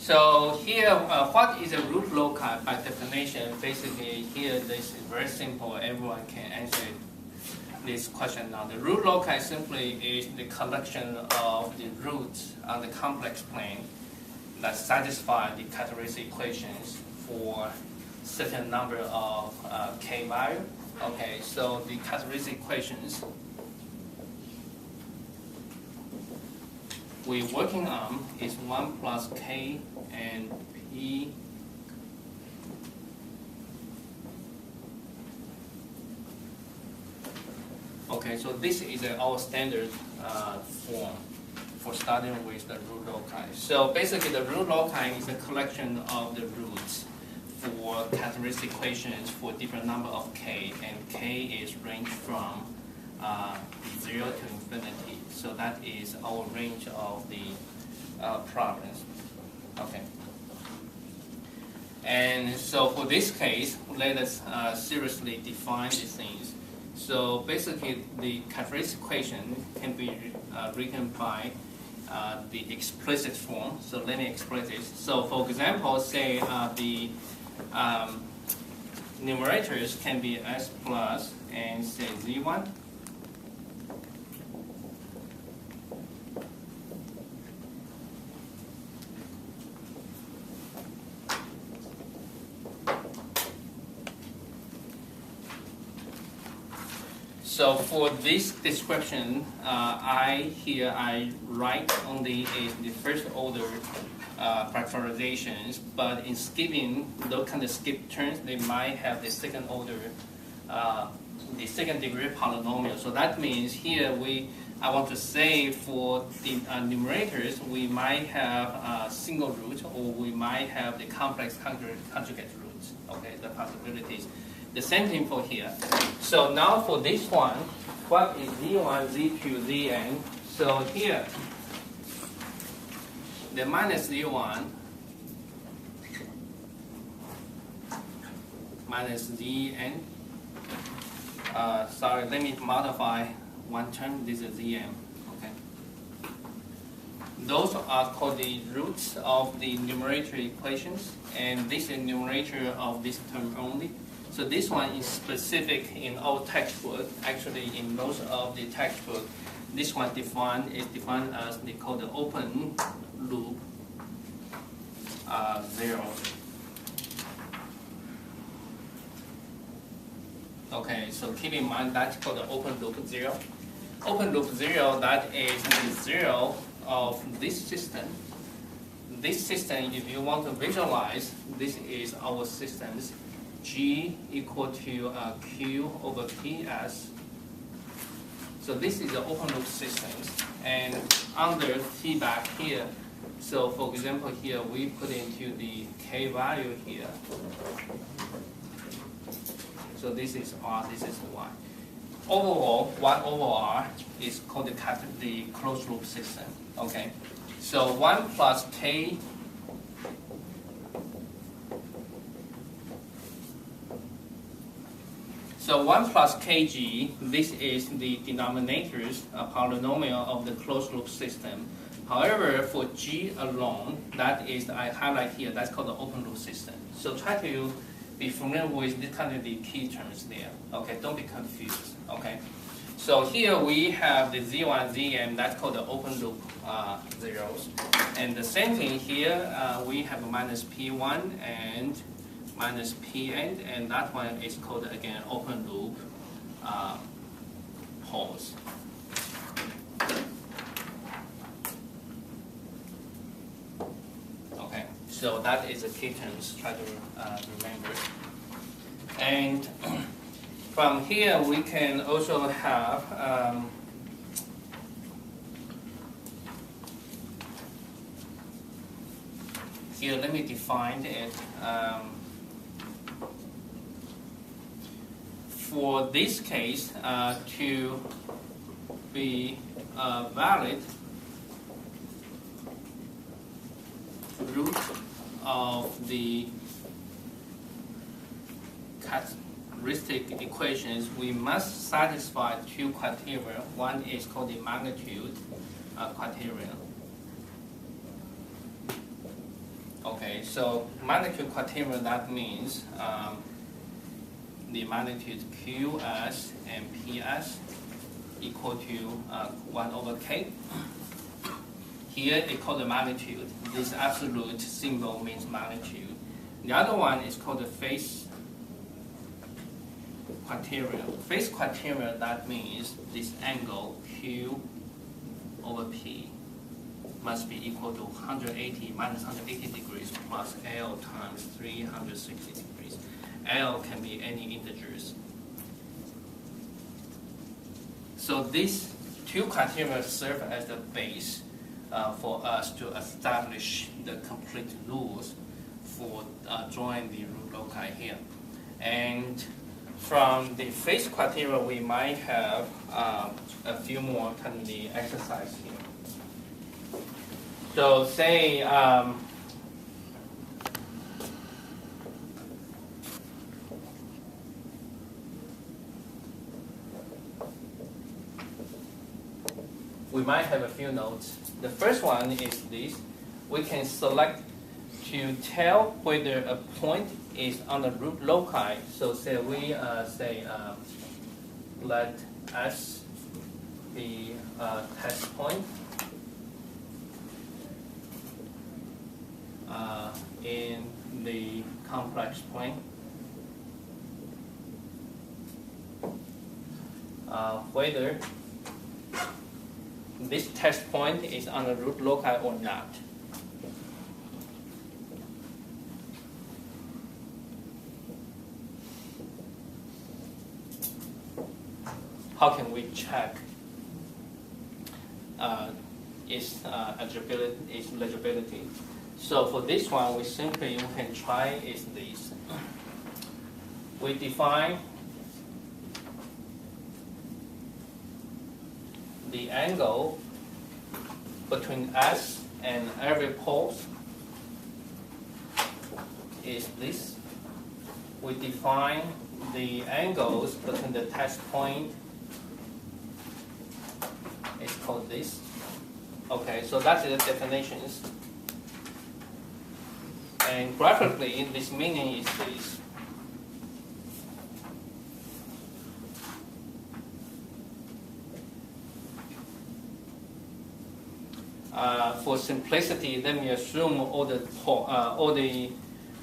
So here, what is a root loci by definition? Basically, here this is very simple. Everyone can answer this question now. The root loci simply is the collection of the roots on the complex plane that satisfy the characteristic equations for certain number of k value. Okay, so the characteristic equations we're working on is 1 plus k and p okay, so this is our standard form for starting with the root loci. So basically the root loci is a collection of the roots for characteristic equations for different number of k, and k is range from 0 to infinity. So that is our range of the problems. Okay. And so for this case, let us seriously define these things. So basically, the characteristic equation can be written by the explicit form. So let me express this. So for example, say the numerators can be s plus and say z1. So for this description, I write only the first order factorizations, but in skipping those kind of skip terms, they might have the second order, the second degree polynomial. So that means here I want to say for the numerators, we might have a single root, or we might have the complex conjugate roots. Okay, the possibilities. The same thing for here. So now for this one, what is z1, z2, zn? So here, the minus z1 minus zn. Sorry, let me modify one term. This is zm. Okay. Those are called the roots of the numerator equations, and this is numerator of this term only. So this one is specific in our textbook. Actually, in most of the textbook, this one is defined as they call the open loop 0. Okay, so keep in mind that's called the open loop 0. Open loop 0, that is the 0 of this system. This system, if you want to visualize, this is our systems. G equal to Q over PS. So this is the open loop systems. And under feedback here, so for example here, we put into the K value here. So this is R, this is Y. Overall, 1 over R is called the closed loop system. Okay. So 1 plus K So 1 plus kg, this is the denominators, a polynomial of the closed loop system. However, for g alone, that is, I highlight here, that's called the open loop system. So try to be familiar with this kind of the key terms there. Okay, don't be confused. Okay, so here we have the z1, zm, that's called the open loop zeros. And the same thing here, we have minus p1 and minus Pn, and that one is called again open loop poles. Okay, so that is the key terms. Try to remember. And from here we can also have here. Let me define it. For this case, to be valid root of the characteristic equations, we must satisfy two criteria. One is called the magnitude criterion. Okay, so magnitude criterion, that means the magnitude QS and PS equal to 1 over K. Here they call the magnitude. This absolute symbol means magnitude. The other one is called the phase criterion. Phase criterion, that means this angle Q over P must be equal to 180 minus 180 degrees plus L times 360 degrees. L can be any integers. So these two criteria serve as the base for us to establish the complete rules for drawing the root loci here. And from the phase criteria, we might have a few more kind of the exercise here. So say we might have a few notes. The first one is this. We can select to tell whether a point is on the root loci. So say we let S be a test point in the complex plane. Whether this test point is on the root loci or not. How can we check its legibility? So for this one, we can try is this. We define the angle between S and every pole is this. We define the angles between the test point is called this. Okay, so that's the definitions. And graphically, this meaning is this. For simplicity, let me assume all the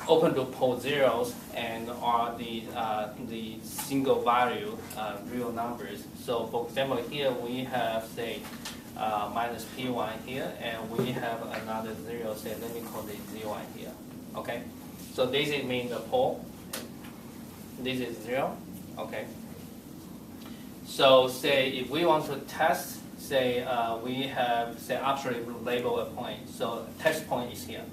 open loop pole zeros and are the single value real numbers. So for example, here we have say minus P1 here, and we have another zero. Say let me call it Z1 here. Okay, so this is mean the pole. This is 0. Okay. So say if we want to test. Say we have say arbitrarily label a point. So test point is here.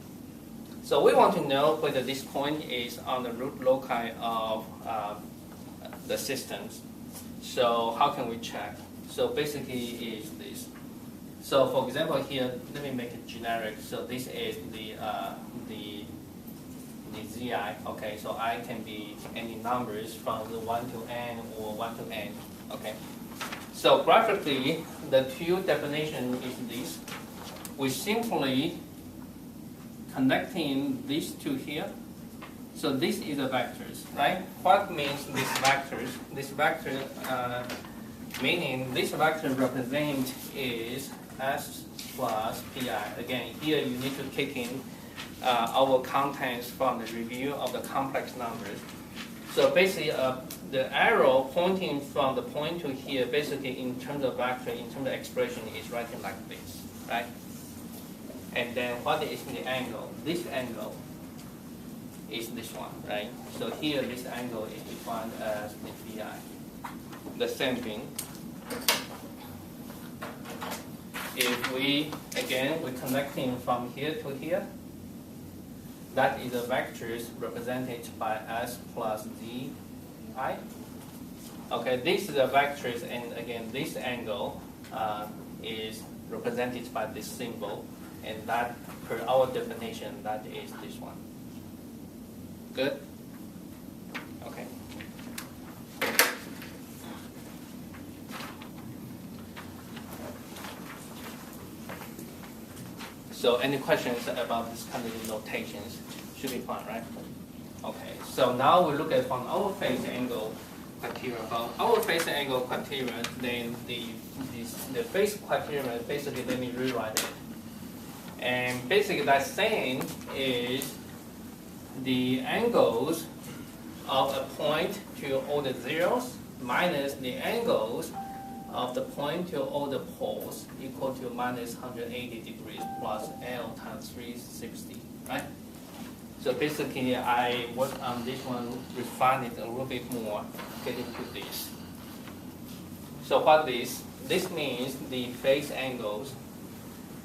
So we want to know whether this point is on the root loci of the systems. So how can we check? So basically is this. So for example here, let me make it generic. So this is the Zi. Okay, so I can be any numbers from the 1 to n or 1 to n. Okay. So graphically, the two definition is this. We simply connecting these two here. So this is the vectors, right? What means these vectors? This vector meaning this vector represent is S plus Pi. Again, here you need to kick in our contents from the review of the complex numbers. So basically, the arrow pointing from the point to here, basically in terms of vector, in terms of expression, is writing like this, right? And then what is the angle? This angle is this one, right? So here, this angle is defined as the Pi. The same thing. If we, again, we're connecting from here to here, that is the vectors represented by S plus Zi. Okay, this is the vectors, and again, this angle is represented by this symbol, and that, per our definition, that is this one. Good? Okay. So So any questions about this kind of notations? Should be fine, right? Okay, so now we look at from our phase angle criteria. From our phase angle criteria, then the phase criteria, basically let me rewrite it. And basically that's saying is the angles of a point to all the zeros minus the angles of the point to all the poles equal to minus 180 degrees plus L times 360, right? So basically I worked on this one, refine it a little bit more, get into this. So what this means the phase angles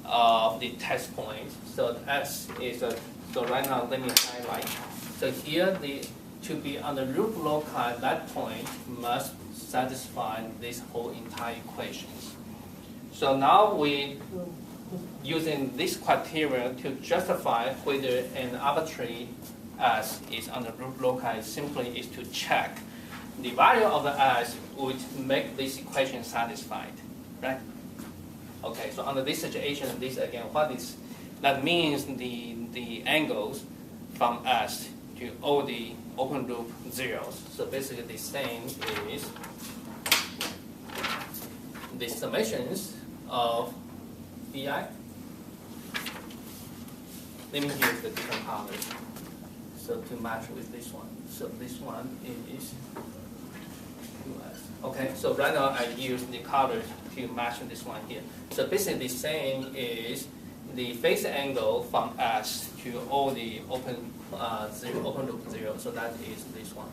of the test points. So S is so right now let me highlight. So here to be on the loop loci, that point must satisfy this whole entire equations. So now we using this criteria to justify whether an arbitrary S is on the loop loci simply is to check the value of the S would make this equation satisfied, right? Okay, so under this situation, this again, that means the angles from S to all the open loop zeros. So basically the same is the summations of BI. Let me use the different colors so to match with this one. So this one is 2S. Okay, so right now I use the colors to match this one here. So basically the same is the phase angle from S to all the open loop zero. So that is this one.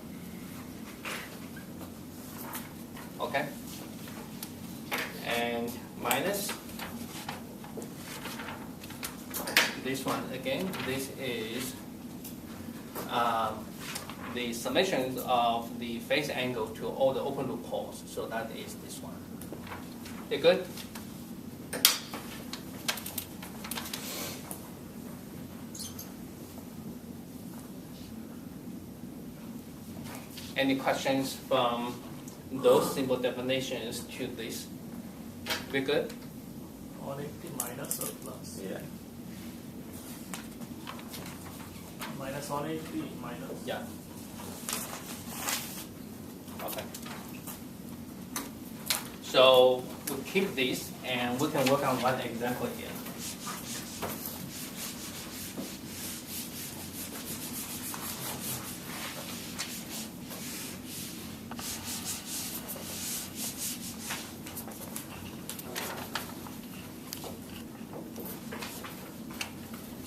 Okay, and minus this one again. This is the summation of the phase angle to all the open loop poles. So that is this one. You good? Any questions from those simple definitions to this? We good? 180 minus or plus? Yeah. Minus 180 minus? Yeah. Okay. So we keep this and we can work on what exactly here.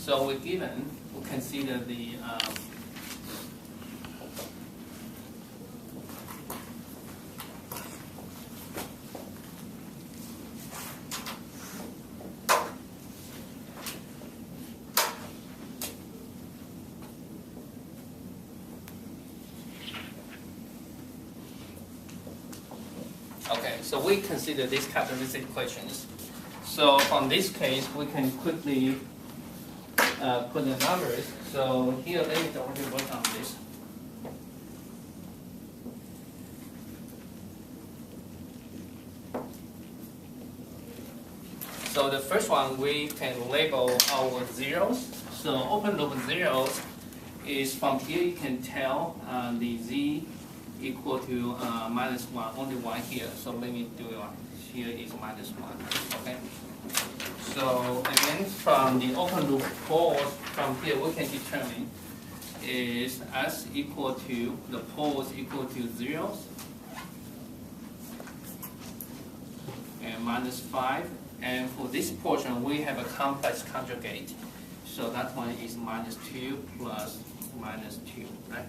So we consider the okay, so we consider these characteristic equations. So on this case, we can quickly put the numbers. So here, let me already work on this. So the first one, we can label our zeros. So open loop zeros is from here you can tell the z equal to minus 1, only 1 here. So let me do it. Here is minus 1, okay? So again, from the open loop poles, from here we can determine is S equal to, the poles equal to zeros and minus 5. And for this portion, we have a complex conjugate. So that one is minus 2 plus minus 2, right?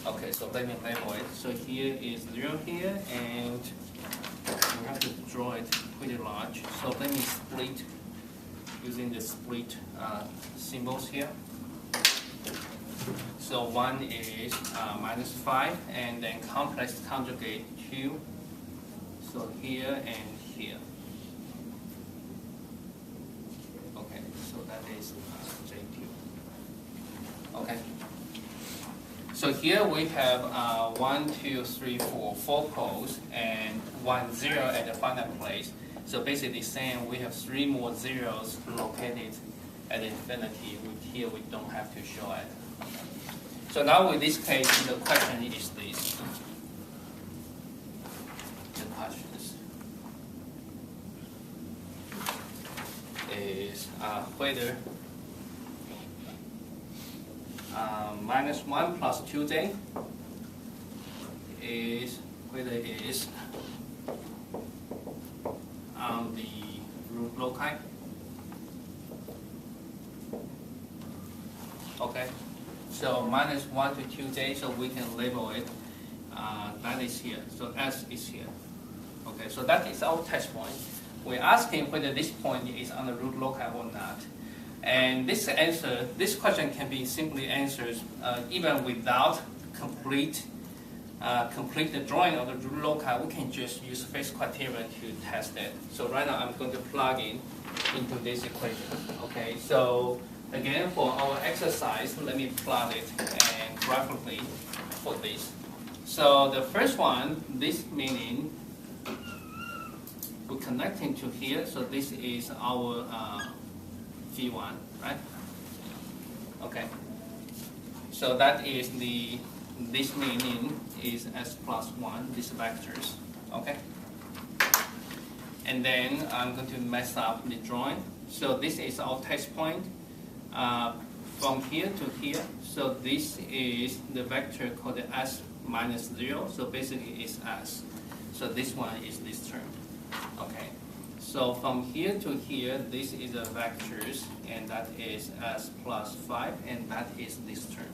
Okay, so let me label it. So here is 0 here, and we have to draw it pretty large. So let me split using the split symbols here. So 1 is minus 5, and then complex conjugate 2. So here and here. Okay, so that is J2. Okay. So here we have 1, 2, 3, 4, 4 poles and 1 0 at the final place. So basically saying we have 3 more zeros located at infinity. Here we don't have to show it. So now in this case, the question is this. The questions is whether minus 1 plus 2j is whether it is on the root loci. Okay, so minus 1 to 2j, so we can label it, that is here, so S is here. Okay, so that is our test point. We're asking whether this point is on the root loci or not. And this question can be simply answered even without complete the drawing of the root loci. We can just use phase criterion to test it. So right now I'm going to plug in into this equation. Okay, so again for our exercise, let me plot it and graphically for this. So the first one, this meaning we're connecting to here. So this is our V1, right? Okay. So that is this meaning is S plus 1, these vectors, okay? And then I'm going to mess up the drawing. So this is our test point from here to here. So this is the vector called S minus 0. So basically it's S. So this one is this term, okay? So from here to here, this is the vectors, and that is S plus 5, and that is this term.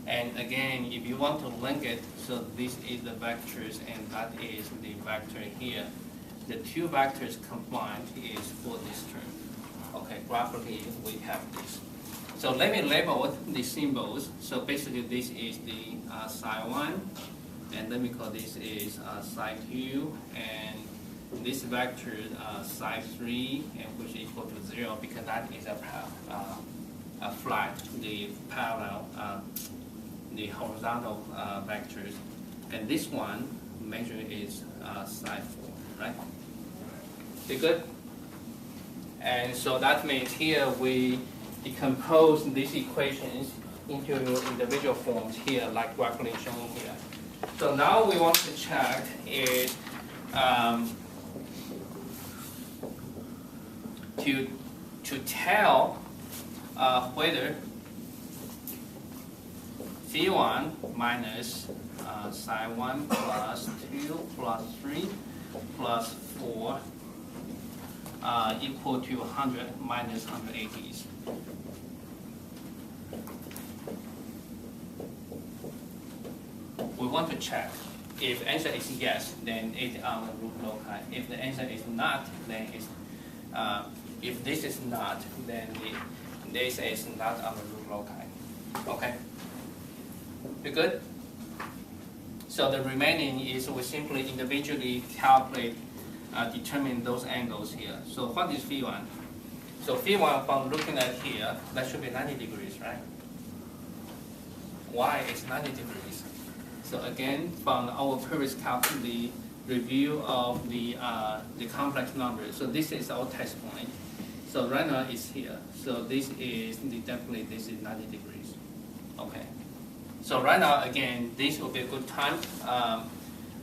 And again, if you want to link it, so this is the vectors, and that is the vector here. The two vectors combined is for this term. Okay, graphically we have this. So let me label the symbols. So basically this is the psi 1, and let me call this is psi 2, and this vector psi 3, and which is equal to 0 because that is a flat, the parallel, the horizontal vectors. And this one measure is psi 4, right? Okay, good? And so that means here we decompose these equations into individual forms here, like graphically shown here. So now we want to check is to tell whether V1 minus psi 1 plus 2 plus 3 plus 4 equal to 100 minus 180s. We want to check. If answer is yes, then it's on the root loci. If the answer is not, then it's if this is not, then this is not on the root loci. Okay? You good? So the remaining is we simply individually calculate, determine those angles here. So what is V1? So V1 from looking at here, that should be 90 degrees, right? Why is 90 degrees? So again, from our previous the review of the complex numbers. So this is our test point. So right now it's here. So this is definitely this is 90 degrees. Okay. So right now again, this will be a good time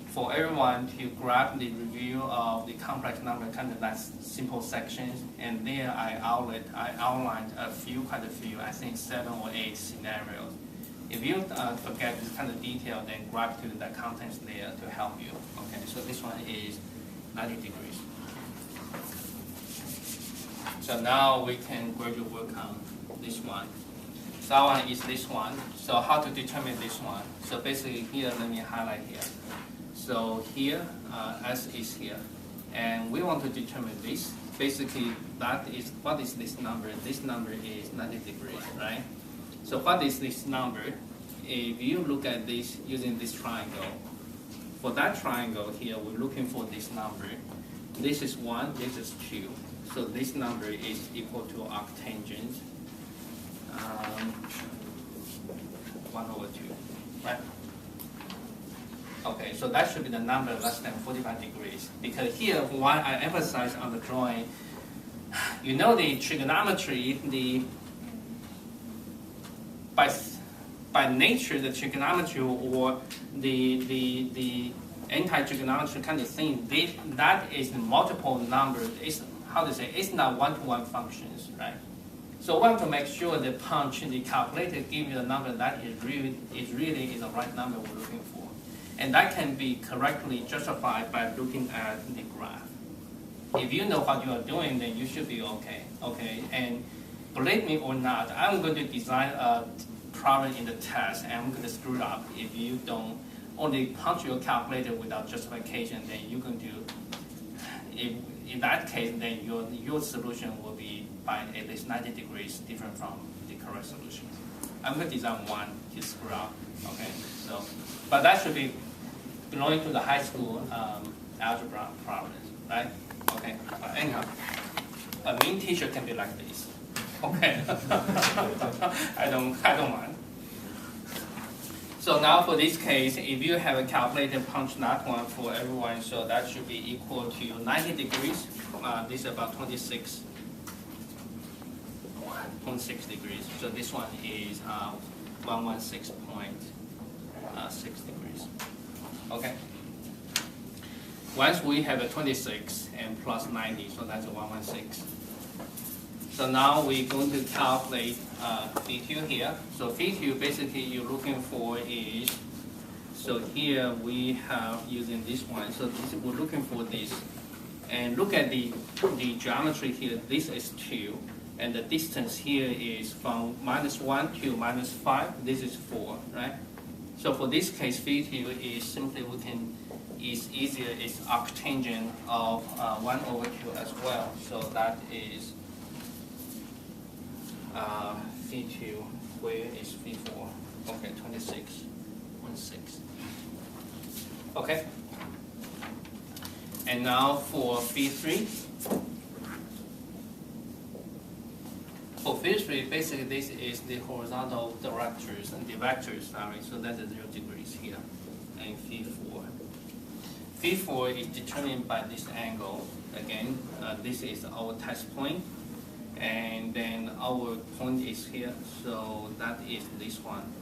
for everyone to grab the review of the complex number kind of that simple sections. And there I outlined quite a few, I think 7 or 8 scenarios. If you forget this kind of detail, then grab to the contents there to help you. Okay, so this one is 90 degrees. So now we can gradually work on this one. So that one is this one. So how to determine this one? So basically here, let me highlight here. So here, S is here. And we want to determine this. Basically, that is, what is this number? This number is 90 degrees, right? So what is this number? If you look at this using this triangle, for that triangle here, we're looking for this number. This is 1, this is 2. So this number is equal to arctangent 1/2, right? Okay, so that should be the number less than 45 degrees. Because here, why I emphasize on the drawing, You know the trigonometry, by nature, the trigonometry or the anti-trigonometry kind of thing, that is multiple numbers. It's, how to say, it's not one-to-one functions, right? So we want to make sure the punch, the calculator give you a number that is really the right number we're looking for. And that can be correctly justified by looking at the graph. If you know what you are doing, then you should be okay. Okay, and believe me or not, I'm going to design a problem in the test, and I'm going to screw it up if you don't only punch your calculator without justification. Then you're going to, in that case, then your solution will be by at least 90 degrees different from the correct solution. I'm going to design one to screw up. Okay, so, but that should be belonging to the high school algebra problems, right? Okay, anyhow, a mean teacher can be like this. Okay, I don't mind. So now for this case, if you have a calculator, punch that one for everyone, so that should be equal to 90 degrees. This is about 26.6 degrees. So this one is 116.6 degrees. Okay. Once we have a 26 and plus 90, so that's a 116. So now we're going to calculate phi2 here. So phi2 basically you're looking for is, so here we have using this one. So this, we're looking for this. And look at the geometry here. This is 2. And the distance here is from -1 to -5. This is 4, right? So for this case, phi2 is simply is easier, it's arctangent of 1/2 as well. So that is phi2, where is phi4? Okay, 26.6. Okay. And now for phi3. For phi3, basically this is the horizontal directors and the vectors, sorry. So that's 0 degrees here. And phi4. Phi4 is determined by this angle. Again, this is our test point. And then our point is here, so that is this one.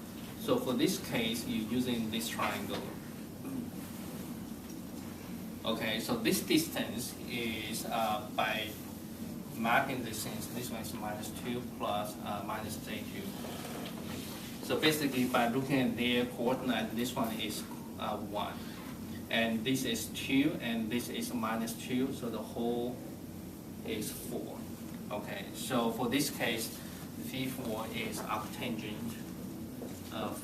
So for this case, you're using this triangle. Okay, so this distance is by mapping the distance. This one is -2 plus -j2. So basically, by looking at their coordinate, this one is 1. And this is 2, and this is -2, so the whole is 4. Okay, so for this case, phi4 is arctangent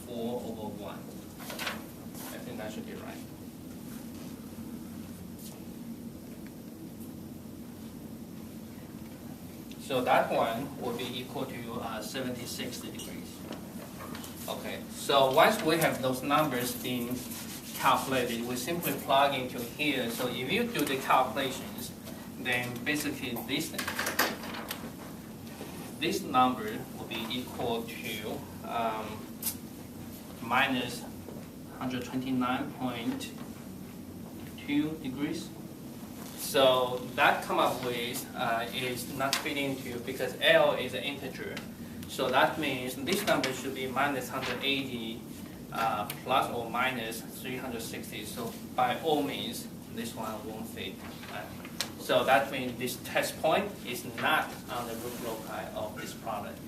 4/1. I think that should be right. So that one will be equal to 76 degrees. Okay, so once we have those numbers being calculated, we simply plug into here. So if you do the calculations, then basically this number will be equal to minus 129.2 degrees. So that come up with is not fitting to, because L is an integer. So that means this number should be minus 180 plus or minus 360. So by all means, this one won't fit. Right? So that means this test point is not on the root loci of this product.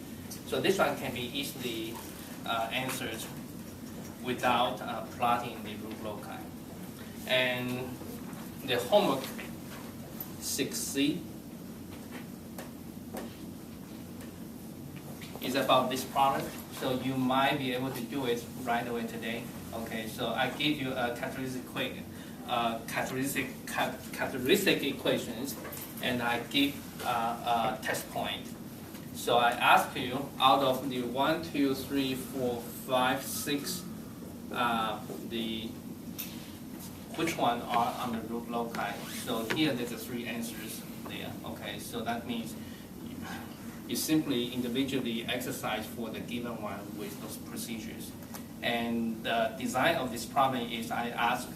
So this one can be easily answered without plotting the root loci. And the homework 6C is about this product. So you might be able to do it right away today. Okay, so I give you a characteristic equations, and I give a test point. So I ask you, out of the 1, 2, 3, 4, 5, 6, which one are on the root loci? So here there's 3 answers there. Okay, so that means you simply individually exercise for the given one with those procedures. And the design of this problem is I ask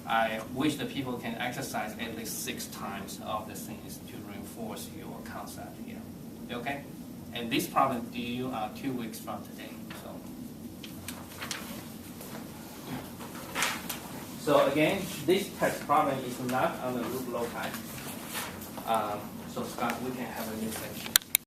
I wish that people can exercise at least 6 times of the things to reinforce your concept here. Okay? And this problem due 2 weeks from today. So again, this test problem is not on the loop loci. So Scott, we can have a new section.